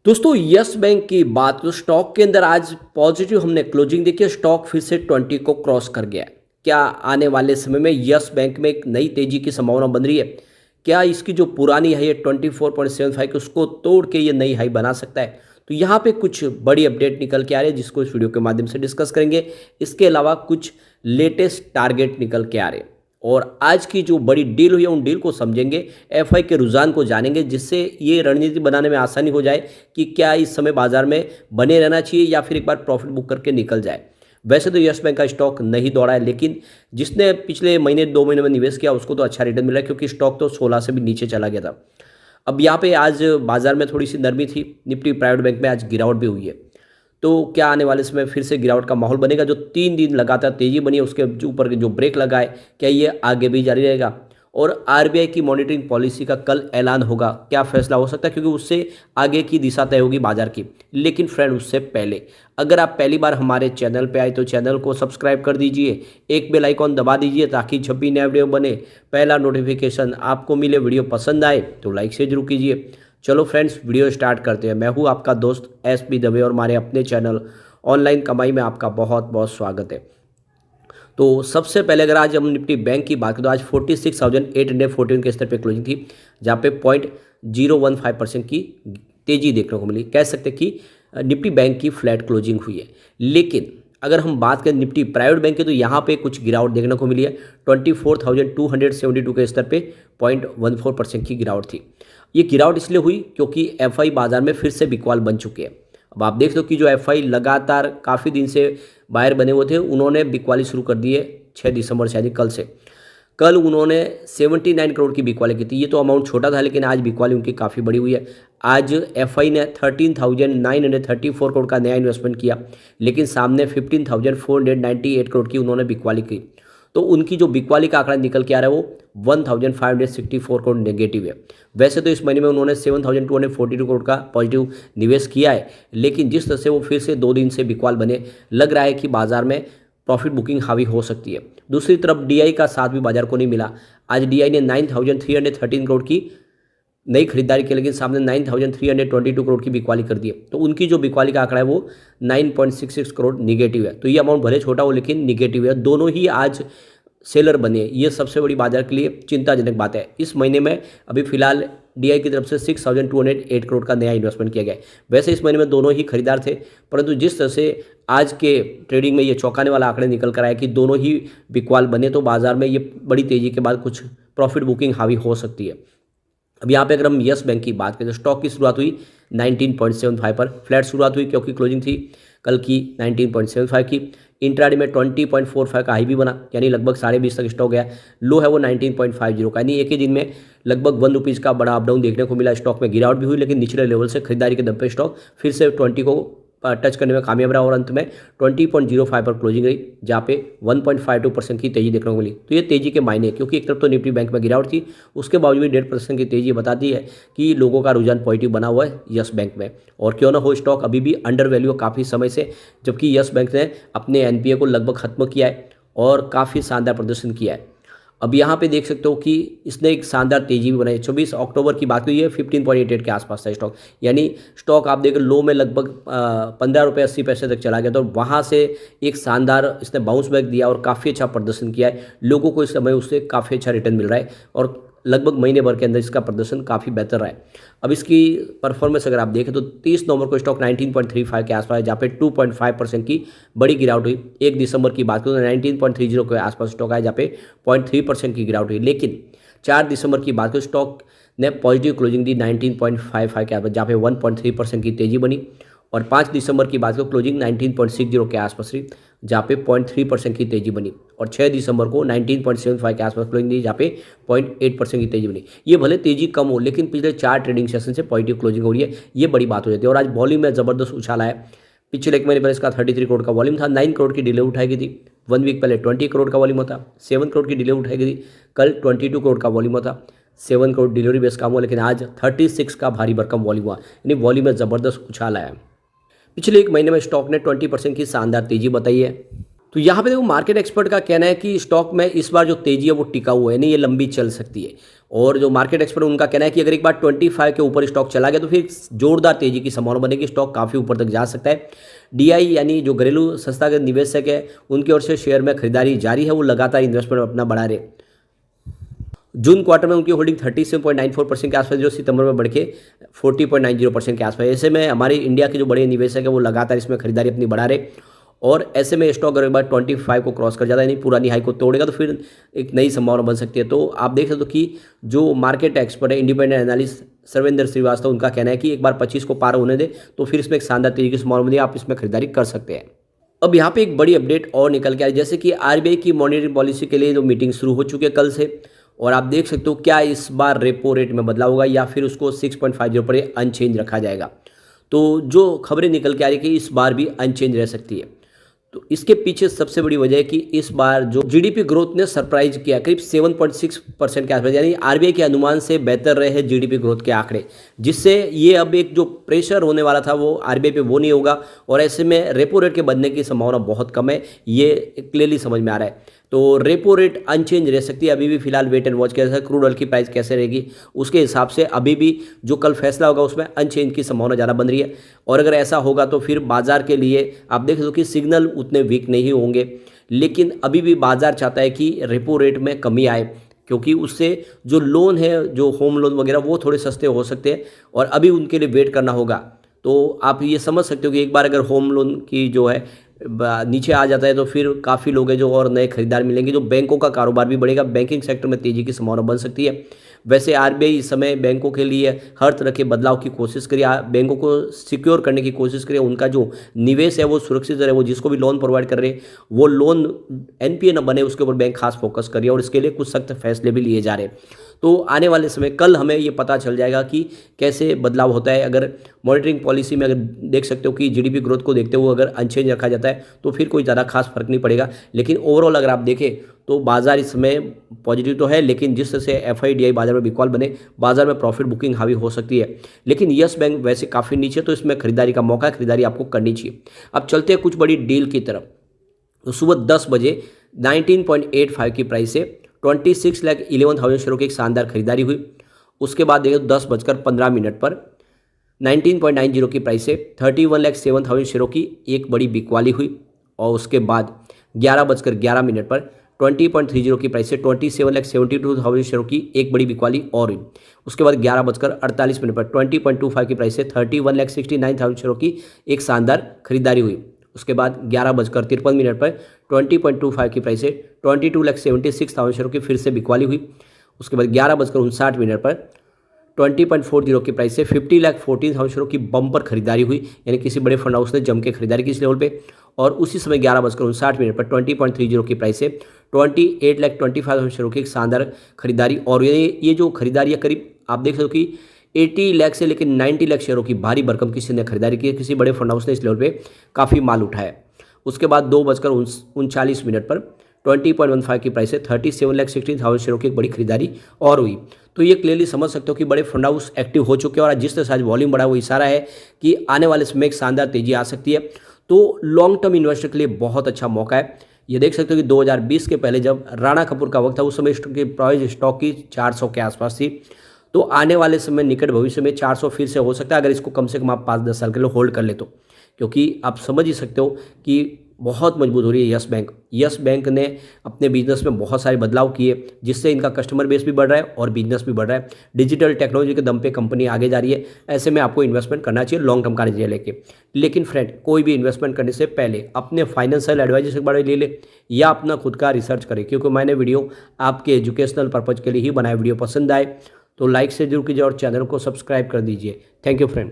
दोस्तों yes bank की बात तो स्टॉक के अंदर आज पॉजिटिव हमने क्लोजिंग देखी है। स्टॉक फिर से 20 को क्रॉस कर गया है। क्या आने वाले समय में यस बैंक में एक नई तेजी की संभावना बन रही है? क्या इसकी जो पुरानी हाई है 24.75 की उसको तोड़ के ये नई हाई बना सकता है? तो यहाँ पे कुछ बड़ी अपडेट निकल के आ रही है जिसको इस वीडियो के माध्यम से डिस्कस करेंगे। इसके अलावा कुछ लेटेस्ट टारगेट निकल के आ रहे हैं और आज की जो बड़ी डील हुई है उन डील को समझेंगे, एफआई के रुझान को जानेंगे, जिससे ये रणनीति बनाने में आसानी हो जाए कि क्या इस समय बाजार में बने रहना चाहिए या फिर एक बार प्रॉफिट बुक करके निकल जाए। वैसे तो यस बैंक का स्टॉक नहीं दौड़ा है, लेकिन जिसने पिछले महीने 2 महीने में निवेश किया उसको तो अच्छा रिटर्न मिला है, क्योंकि स्टॉक तो 16 से भी नीचे चला गया था। अब यहाँ पे आज बाजार में थोड़ी सी नरमी थी, निफ्टी प्राइवेट बैंक में आज गिरावट भी हुई है। तो क्या आने वाले समय फिर से गिरावट का माहौल बनेगा? जो 3 दिन लगातार तेजी बनी है उसके ऊपर जो ब्रेक लगा है, क्या ये आगे भी जारी रहेगा? और आरबीआई की मॉनिटरिंग पॉलिसी का कल ऐलान होगा, क्या फैसला हो सकता है, क्योंकि उससे आगे की दिशा तय होगी बाजार की। लेकिन फ्रेंड, उससे पहले अगर आप पहली बार हमारे चैनल पे आए तो चैनल को सब्सक्राइब कर दीजिए, एक बेल आइकॉन दबा दीजिए ताकि जब भी नया वीडियो बने पहला नोटिफिकेशन आपको मिले। वीडियो पसंद आए तो लाइक से जरूर कीजिए। चलो फ्रेंड्स, वीडियो स्टार्ट करते हैं। मैं हूं आपका दोस्त एसपी दवे और हमारे अपने चैनल ऑनलाइन कमाई में आपका बहुत बहुत स्वागत है। तो सबसे पहले अगर आज हम निफ्टी बैंक की बात करें तो आज 46,814 के स्तर पे क्लोजिंग थी, जहाँ पे 0.015% की तेजी देखने को मिली। कह सकते हैं कि निफ्टी बैंक की फ्लैट क्लोजिंग हुई है। लेकिन अगर हम बात करें निफ्टी प्राइवेट बैंक की तो यहाँ पे कुछ गिरावट देखने को मिली है। 24,272 के स्तर पे 0.14% की गिरावट थी। ये गिरावट इसलिए हुई क्योंकि एफआई बाजार में फिर से बिकवाल बन चुके हैं। अब आप देख लो कि जो एफआई लगातार काफ़ी दिन से बायर बने हुए थे, उन्होंने बिकवाली शुरू कर दी है 6 दिसंबर से, यानी कल से। कल उन्होंने 79 करोड़ की बिकवाली की थी। ये तो अमाउंट छोटा था, लेकिन आज बिकवाली उनकी काफ़ी बड़ी हुई है। आज एफआई ने 13,934 करोड़ का नया इन्वेस्टमेंट किया, लेकिन सामने 15,498 करोड़ की उन्होंने बिकवाली की। तो उनकी जो बिकवाली का आंकड़ा निकल के आ रहा है वो 1,564 करोड़ नेगेटिव है। वैसे तो इस महीने में उन्होंने 7,242 करोड़ का पॉजिटिव निवेश किया है, लेकिन जिस तरह से वो फिर से 2 दिन से बिकवाल बने, लग रहा है कि बाजार में प्रॉफिट बुकिंग हावी हो सकती है। दूसरी तरफ डीआई का साथ भी बाजार को नहीं मिला। आज डीआई ने 9,313 करोड़ की नई खरीदारी की, लेकिन सामने 9,322 करोड़ की बिकवाली कर दी है। तो उनकी जो बिकवाली का आंकड़ा है वो 9.66 करोड़ निगेटिव है। तो ये अमाउंट भले छोटा हो लेकिन निगेटिव है। दोनों ही आज सेलर बने, ये सबसे बड़ी बाजार के लिए चिंताजनक बात है। इस महीने में अभी फिलहाल डीआई की तरफ से 6,208 करोड़ का नया इन्वेस्टमेंट किया गया है। वैसे इस महीने में दोनों ही खरीदार थे, परंतु जिस तरह से आज के ट्रेडिंग में ये चौंकाने वाला आंकड़े निकल कर आया कि दोनों ही बिकवाल बने, तो बाजार में ये बड़ी तेजी के बाद कुछ प्रॉफिट बुकिंग हावी हो सकती है। अब यहाँ पे अगर हम यस बैंक की बात करें तो स्टॉक की शुरुआत हुई 19.75 पर, फ्लैट शुरुआत हुई क्योंकि क्लोजिंग थी कल की 19.75 की। इंट्राडे में 20.45 का हाई भी बना, यानी लगभग 20.5 तक स्टॉक गया। लो है वो 19.50 का, यानी एक ही दिन में लगभग ₹1 का बड़ा अपडाउन देखने को मिला। स्टॉक में गिरावट भी हुई, लेकिन निचले लेवल से खरीदारी के दम पे स्टॉक फिर से 20 को टच करने में कामयाब रहा और अंत में 20.05 पर क्लोजिंग रही, जहाँ पे 1.52% की तेजी देखने को मिली। तो ये तेजी के मायने, क्योंकि एक तरफ तो निफ्टी बैंक में गिरावट थी, उसके बावजूद भी 1.5% की तेजी बताती है कि लोगों का रुझान पॉजिटिव बना हुआ है यस बैंक में। और क्यों ना हो, स्टॉक अभी भी अंडर वैल्यू काफ़ी समय से, जबकि यस बैंक ने अपने एनपीए को लगभग खत्म किया है और काफ़ी शानदार प्रदर्शन किया है। अब यहाँ पे देख सकते हो कि इसने एक शानदार तेजी भी बनाई। 24 अक्टूबर की बात हुई है, 15.88 के आसपास था स्टॉक, यानी स्टॉक आप देख लो में लगभग 15 रुपये 80 पैसे तक चला गया। तो वहाँ से एक शानदार इसने बाउंस बैक दिया और काफ़ी अच्छा प्रदर्शन किया है। लोगों को इस समय उससे काफ़ी अच्छा रिटर्न मिल रहा है और लगभग महीने भर के अंदर इसका प्रदर्शन काफ़ी बेहतर रहा है। अब इसकी परफॉर्मेंस अगर आप देखें तो 30 नवंबर को स्टॉक 19.35 के आसपास है, जहाँ पे 2.5% की बड़ी गिरावट हुई। 1 दिसंबर की बात करें तो 19.30 के आसपास स्टॉक आया, जहाँ पे 0.3% की गिरावट हुई। लेकिन 4 दिसंबर की बात करें स्टॉक ने पॉजिटिव क्लोजिंग दी 19.55 के आसपास, जहाँ पे 1.3% की तेजी बनी। और 5 दिसंबर की बात करें क्लोजिंग 19.60 के आसपास रही, जहाँ पे 0.3% की तेजी बनी। और 6 दिसंबर को 19.75 के आसपास क्लोजिंग दी, जहाँ पे 0.8% की तेजी बनी। ये भले तेजी कम हो, लेकिन पिछले 4 ट्रेडिंग सेशन से पॉजिटिव क्लोजिंग हो रही है, ये बड़ी बात हो जाती है। और आज वॉल्यूम में ज़बरदस्त उछाल आया। पिछले एक महीने पहले इसका 33 करोड़ का वॉल्यूम था, 9 करोड़ की डिले उठाई गई थी। 1 वीक पहले 20 करोड़ का वॉल्यूम होता, 7 करोड़ की डिले उठाई गई थी। कल 22 करोड़ का वॉल्यूम होता, 7 करोड़ डिलीवरी बेस काम हुआ, लेकिन आज 36 का भारी भरकम वॉल्यूम हुआ, यानी वॉल्यूम में ज़बरदस्त उछाल आया। पिछले एक महीने में स्टॉक ने 20% की शानदार तेजी बताई है। तो यहाँ पे देखो मार्केट एक्सपर्ट का कहना है कि स्टॉक में इस बार जो तेजी है वो टिका हुआ है, नहीं ये लंबी चल सकती है। और जो मार्केट एक्सपर्ट उनका कहना है कि अगर एक बार 25 के ऊपर स्टॉक चला गया तो फिर जोरदार तेजी की संभावना बनेगी, स्टॉक काफ़ी ऊपर तक जा सकता है। डीआई यानी जो घरेलू संस्था के निवेशक है उनकी ओर से शेयर में खरीदारी जारी है, वो लगातार इन्वेस्टमेंट अपना बढ़ा रहे। जून क्वार्टर में उनकी होल्डिंग 37.94% के आसपास जो सितंबर में बढ़ के 40.90% के आसपास। ऐसे में हमारे इंडिया के जो बड़े निवेशक है वो लगातार इसमें खरीदारी अपनी बढ़ा रहे। और ऐसे में स्टॉक अगर एक बार 25 को क्रॉस कर जाता है, यानी पुरानी हाई को तोड़ेगा, तो फिर एक नई संभावना बन सकती है। तो आप देख सकते हो कि जो मार्केट एक्सपर्ट है, इंडिपेंडेंट एनालिस्ट सर्वेंद्र श्रीवास्तव, उनका कहना है कि एक बार 25 को पार होने दे तो फिर इसमें एक शानदार तेजी की संभावना बनी, आप इसमें खरीदारी कर सकते हैं। अब यहाँ पे एक बड़ी अपडेट और निकल के आ रही है, जैसे कि आरबीआई की मॉनेटरी पॉलिसी के लिए जो मीटिंग शुरू हो चुकी है कल से, और आप देख सकते हो क्या इस बार रेपो रेट में बदलाव होगा या फिर उसको 6.50 पर अनचेंज रखा जाएगा। तो जो खबरें निकल के आ रही है कि इस बार भी अनचेंज रह सकती है। तो इसके पीछे सबसे बड़ी वजह है कि इस बार जो जीडीपी ग्रोथ ने सरप्राइज किया, करीब 7.6% के आसपास, यानी आरबीआई के अनुमान से बेहतर रहे जीडीपी ग्रोथ के आंकड़े, जिससे ये अब एक जो प्रेशर होने वाला था वो आरबीआई पे वो नहीं होगा। और ऐसे में रेपो रेट के बढ़ने की संभावना बहुत कम है, ये क्लियरली समझ में आ रहा है। तो रेपो रेट अनचेंज रह सकती है अभी भी, फिलहाल वेट एंड वॉच कैसा, क्रूड ऑयल की प्राइस कैसे रहेगी उसके हिसाब से अभी भी जो कल फैसला होगा उसमें अनचेंज की संभावना ज़्यादा बन रही है। और अगर ऐसा होगा तो फिर बाजार के लिए आप देख सकते हो कि सिग्नल उतने वीक नहीं होंगे, लेकिन अभी भी बाजार चाहता है कि रेपो रेट में कमी आए, क्योंकि उससे जो लोन है, जो होम लोन वगैरह, वो थोड़े सस्ते हो सकते हैं और अभी उनके लिए वेट करना होगा। तो आप ये समझ सकते हो कि एक बार अगर होम लोन की जो है नीचे आ जाता है तो फिर काफ़ी लोग हैं जो और नए खरीदार मिलेंगे, जो बैंकों का कारोबार भी बढ़ेगा, बैंकिंग सेक्टर में तेजी की संभावना बन सकती है। वैसे आरबीआई इस समय बैंकों के लिए हर तरह के बदलाव की कोशिश करिए, बैंकों को सिक्योर करने की कोशिश करिए, उनका जो निवेश है वो सुरक्षित रहे, वो जिसको भी लोन प्रोवाइड कर रहे हैं वो लोन एनपीए न बने, उसके ऊपर बैंक खास फोकस करिए और इसके लिए कुछ सख्त फैसले भी लिए जा रहे हैं। तो आने वाले समय कल हमें ये पता चल जाएगा कि कैसे बदलाव होता है। अगर मॉनिटरिंग पॉलिसी में अगर देख सकते हो कि जीडीपी ग्रोथ को देखते हुए अगर अनचेंज रखा जाता है तो फिर कोई ज़्यादा खास फर्क नहीं पड़ेगा, लेकिन ओवरऑल अगर आप देखें तो बाजार इस समय पॉजिटिव तो है, लेकिन जिस तरह से एफआईडीआई बाजार में बिकॉल बने, बाजार में प्रॉफिट बुकिंग हावी हो सकती है। लेकिन यस बैंक वैसे काफ़ी नीचे, तो इसमें खरीदारी का मौका है, खरीदारी आपको करनी चाहिए। अब चलते हैं कुछ बड़ी डील की तरफ। तो सुबह 10 बजे 19.85 की प्राइस से 26,11,000 शेयरों की एक शानदार खरीदारी हुई। उसके बाद देखिए 10:15 पर 19.90 की प्राइस से 31,07,000 शेयरों की एक बड़ी बिकवाली हुई। और उसके बाद 11:11 पर 20.30 की प्राइस से 27,72,000 शेयरों की एक बड़ी बिकवाली और हुई। उसके बाद 11:48 पर 20.25 की प्राइस से 31,69,000 शेयरों की एक शानदार खरीदारी हुई। उसके बाद 11:53 पर 20.25 की प्राइस से 22,76,000 शेयरों की फिर से बिकवाली हुई। उसके बाद 11:59 पर 20.40 की प्राइस से 50,14,000 शेयरों की बम्पर खरीदारी हुई, यानी किसी बड़े फंड हाउस ने जम के खरीदारी की इस लेवल पे। और उसी समय 11:59 पर 20.30 की प्राइस से 28,25,000 शेयरों की एक शानदार खरीदारी। और ये जो खरीदारी है करीब आप देख सकते हो कि 80 लाख से लेकर 90 लाख शेयरों की भारी भरकम किसी ने खरीदारी की है, किसी बड़े फंड हाउस ने इस लेवल पे काफ़ी माल उठाया। उसके बाद 2:39 पर 20.15 की प्राइस से 37,16,000 शेयरों की एक बड़ी खरीदारी और हुई। तो ये क्लियरली समझ सकते हो कि बड़े फंड हाउस एक्टिव हो चुके हैं और जिस तरह से आज वॉल्यूम बढ़ा वो इशारा है कि आने वाले समय एक शानदार तेजी आ सकती है। तो लॉन्ग टर्म इन्वेस्टर के लिए बहुत अच्छा मौका है। ये देख सकते हो कि 2020 के पहले जब राणा कपूर का वक्त था उस समय प्राइस स्टॉक की 400 के आसपास थी। तो आने वाले समय निकट भविष्य में 400 फिर से हो सकता है, अगर इसको कम से कम आप 5-10 साल के लिए होल्ड कर ले तो, क्योंकि आप समझ ही सकते हो कि बहुत मजबूत हो रही है यस बैंक। यस बैंक ने अपने बिजनेस में बहुत सारे बदलाव किए, जिससे इनका कस्टमर बेस भी बढ़ रहा है और बिजनेस भी बढ़ रहा है। डिजिटल टेक्नोलॉजी के दम पे कंपनी आगे जा रही है। ऐसे में आपको इन्वेस्टमेंट करना चाहिए लॉन्ग टर्म का नजरिया लेके। लेकिन फ्रेंड, कोई भी इन्वेस्टमेंट करने से पहले अपने फाइनेंशियल एडवाइजर से बारे ले ले या अपना खुद का रिसर्च करें, क्योंकि मैंने वीडियो आपके एजुकेशनल पर्पज़ के लिए ही बनाया। वीडियो पसंद आए तो लाइक से जरूर कीजिए और चैनल को सब्सक्राइब कर दीजिए। Thank you friend.